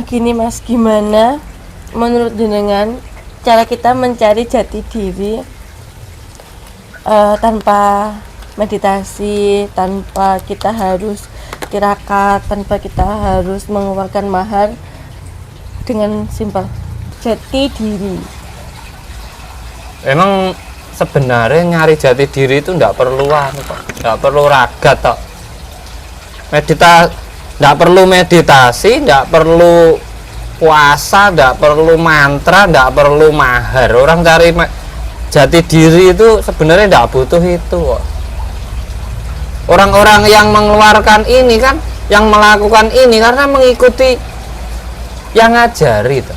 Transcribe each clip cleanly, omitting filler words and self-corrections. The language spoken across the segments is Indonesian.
Gini Mas, gimana menurut jenengan cara kita mencari jati diri tanpa meditasi, tanpa kita harus tirakat, tanpa kita harus mengeluarkan mahar, dengan simpel jati diri. Emang sebenarnya nyari jati diri itu nggak perlu nggak perlu ragat toh. Nggak perlu meditasi, nggak perlu puasa, nggak perlu mantra, nggak perlu mahar. Orang cari jati diri itu sebenarnya nggak butuh itu kok. Orang-orang yang mengeluarkan ini kan, yang melakukan ini karena mengikuti yang ngajari itu.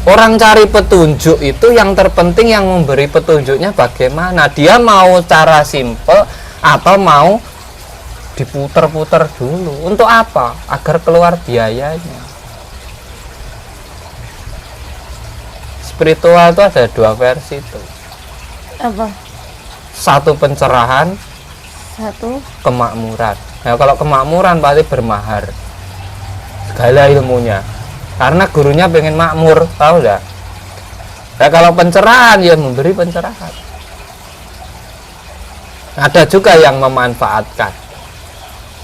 Orang cari petunjuk itu yang terpenting yang memberi petunjuknya bagaimana. Dia mau cara simple atau mau diputer-puter dulu. Untuk apa? Agar keluar biayanya. Spiritual itu ada dua versi itu. Apa? Satu pencerahan, Satu kemakmuran. Nah, kalau kemakmuran pasti bermahar segala ilmunya, karena gurunya pengen makmur, tahu enggak? Nah, kalau pencerahan ya memberi pencerahan. Ada juga yang memanfaatkan.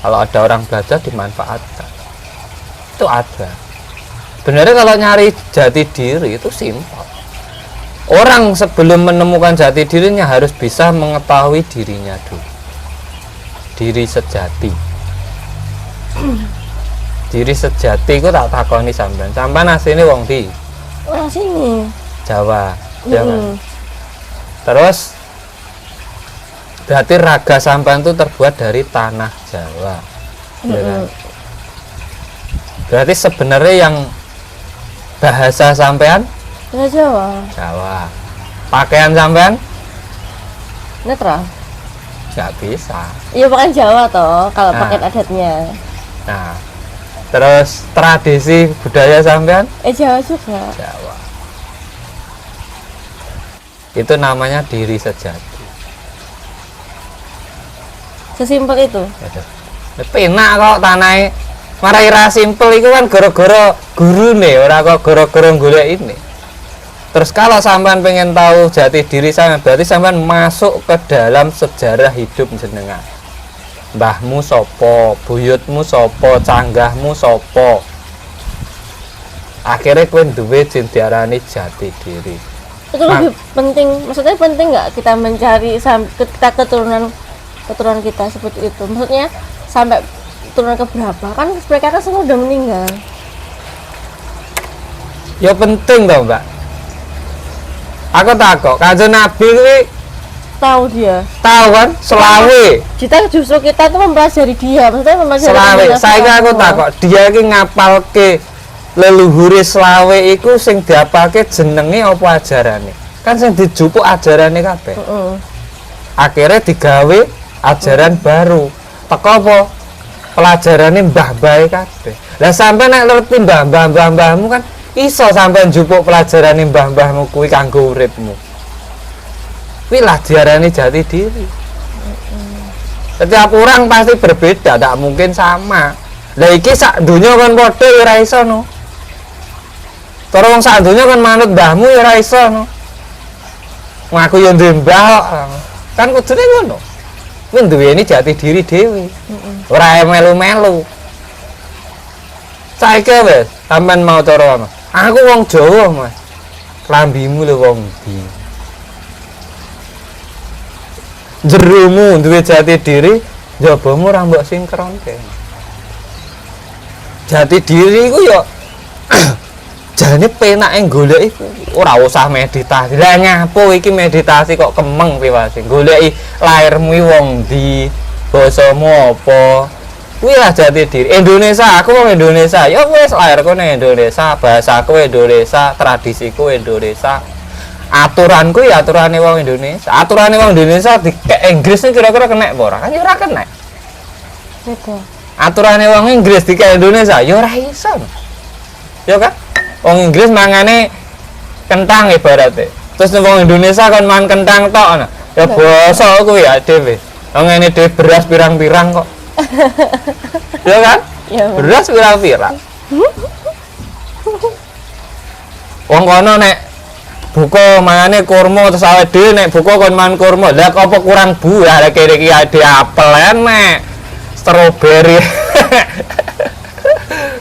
Kalau ada orang belajar dimanfaatkan, itu ada. Sebenarnya kalau nyari jati diri itu simpel. Orang sebelum menemukan jati dirinya harus bisa mengetahui dirinya dulu. Diri sejati. Diri sejati ku tak takoni sampean. Sampean asline wong ndi? orang sini. Jawa. Ya kan? Terus berarti raga sampean itu terbuat dari tanah Jawa. Ya kan? Berarti sebenarnya yang bahasa sampean Bahasa Jawa. Jawa. Pakaian sampean Netral. nggak bisa. Iya pakaian Jawa toh, kalau Nah. pakaian adatnya. Nah, terus tradisi budaya sampean Jawa juga. Jawa. Itu namanya diri sejati. Sesimpel itu. Penak kok tanahnya marai ra simpel itu kan gara-gara guru nih, ora kok gara-gara golek ini. Terus kalau sampean pengen tahu jati diri sampean, berarti sampean masuk ke dalam sejarah hidup jenengan. Mbahmu sopo, buyutmu sopo, canggahmu sopo. Akhirnya kowe duwe sing diarani jati diri. Itu lebih penting, maksudnya penting nggak kita mencari kita keturunan kita seperti itu? Maksudnya sampai turunan ke berapa? Kan mereka kan semua udah meninggal. Ya penting toh, Mbak. Aku takut, Kanjeng Nabi kuwi Tahu dia. tahu kan selawe. Kita tuh mempelajari dia, maksudnya mempelajari. Selawe. Saiki aku takut, dia iki ngapalke leluhure selawe iku sing diapalke jenenge apa ajarane? Kan sing dijupuk ajarane kabeh. Akhirnya digawe ajaran baru. Teko apa? Pelajarane mbah-mbahe kabeh. Lah sampe nek ngerti mbah-mbahmu kan iso sampean njupuk pelajarane mbah-mbahmu kuwi kanggo uripmu. Kuwi lah diarani jati diri. Setiap orang pasti berbeda, tidak mungkin sama. Lah iki sak donya kon padha ya ora iso no. Cara wong sak donya kon manut mbahmu ya ora iso no. Wong aku ya duwe mbah kan kudune ngono. Kuwi duweni jati diri dhewe. Ora melu-melu. Saiki wis sampean mau cara apa? Aku wong Jawa, Mas. Klambimu lho wong ndi? Jerumu duwe jati diri, njabamu ora mbok sinkronke. Jati diri iku ya jane penake golek iku ora usah meditasi. Lah nyapo iki meditasi kok kemeng piwase. Goleki lairmu wong ndi, basamu apa? Kuwi lah jati diri. Indonesia, aku wong Indonesia. Ya wis lairku ning Indonesia, bahasaku Indonesia, tradisiku Indonesia. Aturanku ya aturane wong Indonesia. Aturane wong Indonesia di Inggris kira-kira kena apa ora? Kan ya ora kena. Beda. Aturane wong Inggris di Indonesia ya ora iso. Ya kan? Wong Inggris mangane kentang ibaratnya. Terus wong Indonesia kan mangan kentang tok. Ya basa kuwi ya dhewe. Wong ngene dhewe beras pirang-pirang kok. Ya kan? Ya. Beras viral-viral. Wong kono nek buka mangane kurma terus awake dhewe nek buka kon mangan kurma. Lah apa kurang buah lek kene iki ade apel enek. Stroberi.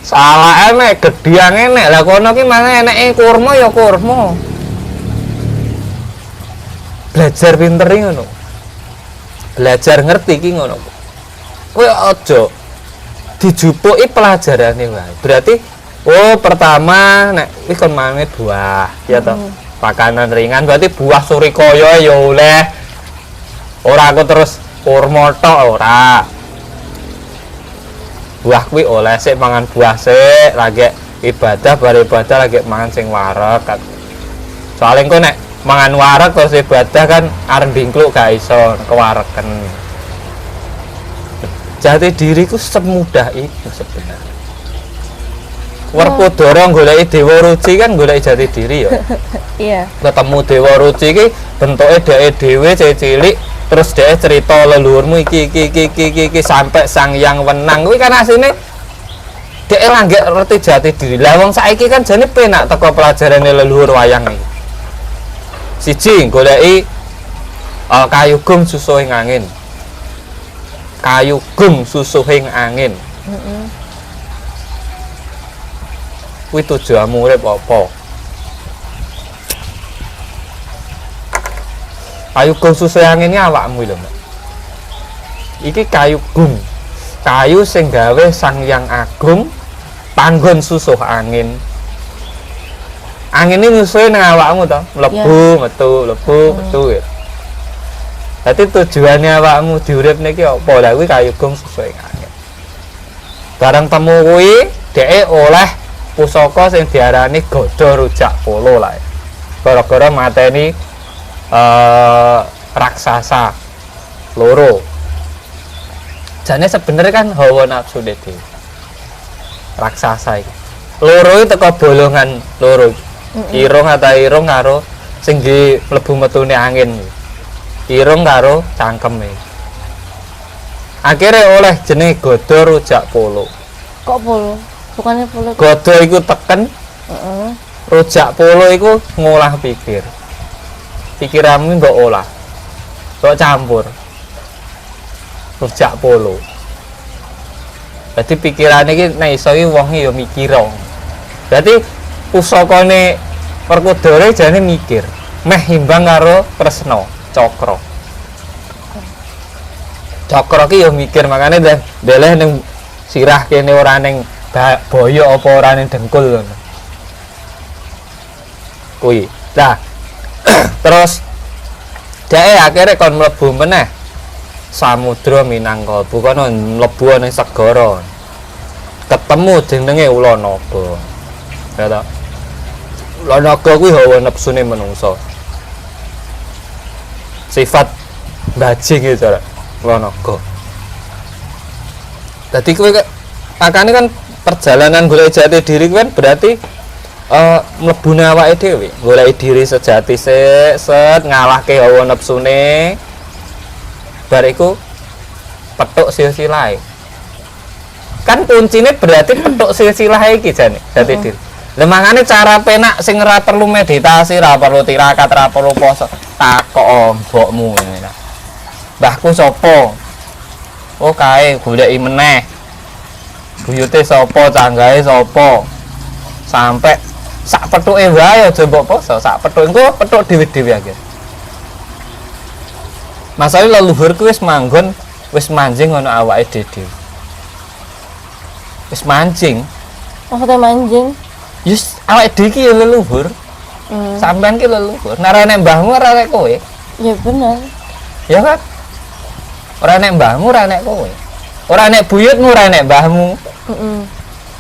Salah enek, gediang enek. Lah kono ki mangan eneke kurma ya kurma. Belajar pinter iki ngono. Belajar ngerti ki ngono. Kowe aja dijupuki pelajarane wae. Berarti oh pertama nek wis kon mangan buah ya toh. Makanan ringan berarti buah surikaya ya oleh. Ora aku terus kurma tok ora. Buah kuwi oleh sik mangan buah sik lagi ibadah bar ibadah lagi mangan sing wareg. Soale engko nek mangan wareg terus ibadah kan arep bingkluk gak iso kewaregen. Jati diriku semudah itu sebenarnya. Werkudara goleki Dewa Ruci kan goleki jati diri ya. Iya. Ketemu Dewa Ruci iki bentuke dheke dhewe cilik terus dhek cerita leluhurmu iki sampai Sang Hyang Wenang kuwi kan asline dhek langgek ngerti jati diri. Lah wong saiki kan jane penak teko pelajarane leluhur wayang iki. Siji goleki kayugum susuhing angin. Kayugum susuhing angin. Kuwi tujuanmu urip apa? Kayugum susuhing angin iki awakmu lho, Mbak. Iki kayugum. Kayu sing gawe Sang Hyang Agung panggon susuh angin. Angin ini nyusuhe nang awakmu to, mlebu, metu, mlebu, metu. Dadi tujuane awakmu diuripne iki apa? Lah kuwi kayugum susuhing angin. Bareng temu kuwi dheke oleh pusaka sing diarani Gada Rujak Polo lah. Gara-gara mateni raksasa loro. Jane sebenarnya kan hawa nafsu dhewe. Raksasa iki. Loro iki teko bolongan loro. Irung atau irung karo sing di mlebu metune angin. Irung karo cangkeme. Akhirnya oleh jenenge Gada Rujak Polo. Kok polo? Bukannya polo. Gada iku teken. Rujak Polo iku ngolah pikir. Pikiranmu mbok olah. Mbok campur. Rujak Polo. Berarti pikirane iki nek iso iki wong ya mikir. Berarti pusakane Werkudara jane mikir. Meh imbang karo Kresna, Cakra. Cakra ki ya mikir makane ndeleh ning sirah kene ora ning boyo apa ora ning dengkul ngono. Kuwi. Lah terus dhek akhirnya kon mlebu meneh Samudra Minangkabau kono mlebu ning segara. Ketemu jenenge Ulanaga. Ya ta? Ulanaga kuwi hawa nepsune menungso. Sifat bajing itu Ulanaga. Dadi kowe makane kan perjalanan golek jati diri kan berarti mlebune awake dhewe, golek diri sejati set ngalahke hawa nepsune. Bar iku petuk silsilahe. Kan kuncine berarti petuk silsilahe iki jane jati diri. Lah mangane cara penak sing ora perlu meditasi, ora perlu tirakat, ora perlu poso. Takok mbokmu ngene. Mbahku sapa? Oh kae goleki meneh. Buyute sapa, canggahe sapa? Sampai sak petuke wae aja mbok poso, sak petuk engko petuk dhewe-dhewe ae. Masale leluhurku wis manggon, wis manjing ana awake dhewe. Wis mancing. Maksudnya manjing? Yus awake dhewe iki ya leluhur. Sampean ki leluhur. Nek ora nek mbahmu ora nek kowe. Ya bener. Ya kan? Ora nek mbahmu ora nek kowe. Ora nek buyutmu ora nek mbahmu.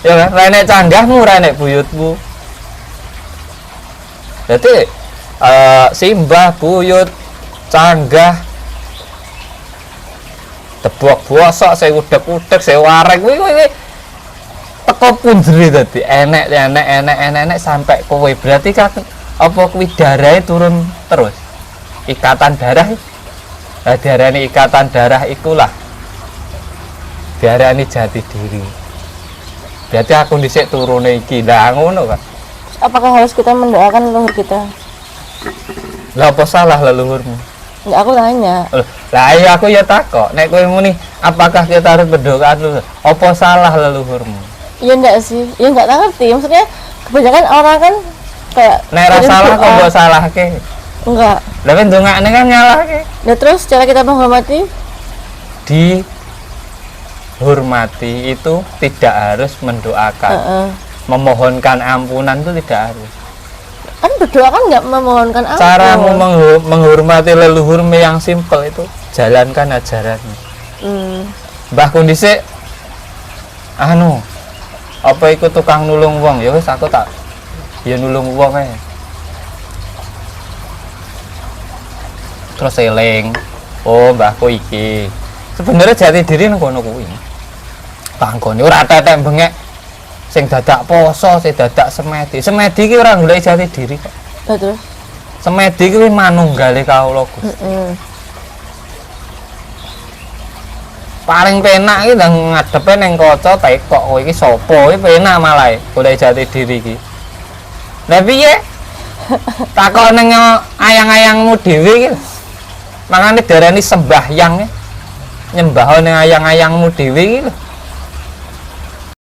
Ya kan? Ora nek canggahmu ora nek buyutmu. Jadi simbah, buyut, canggah, tebok bosok, saya udek-udek, saya warek, kuwi teko punjeri tadi, enek sampai kowe berarti kan apa kuwi darahe turun terus, ikatan darah, darahnya ikatan darah ikulah, diarani jati diri. Berarti aku dhisik turune iki. Lah ngono kan. Apakah harus kita mendoakan leluhur kita? Lah apa salah leluhurmu? Enggak, aku tanya. Lah iya aku ya takok, nek kowe muni apakah kita harus berdoa dulu? Apa salah leluhurmu? Ya enggak sih, ya enggak ngerti. Maksudnya kebanyakan orang kan kayak Nek ra salah kok mbok salahke. enggak. Lah men ndongakne kan nyalahke. Nah terus cara kita menghormati Dihormati itu tidak harus mendoakan. Memohonkan ampunan itu tidak harus. kan berdoa kan nggak memohonkan ampun. Caramu menghormati leluhurmu yang simpel itu jalankan ajarannya. Mbah kondisi anu apa ikut tukang nulung wong ya wis aku tak ya nulung wong ae. Terus eling, oh mbahku iki sebenarnya jati diri nang kono kuwi. Tanggone ora tetek bengek sing dadak poso, sing dadak semedi. Semedi iki ora golek jati diri kok. Terus Semedi kuwi manunggale kawula Gus. Paling penak iki nang ngadepe ning kaca tekok kowe iki sapa iki penak malah golek jati diri iki. Lah piye? Takok ning ayang-ayangmu dhewe iki. Makane darani sembahyang nyembah ning ayang-ayangmu dhewe iki lho.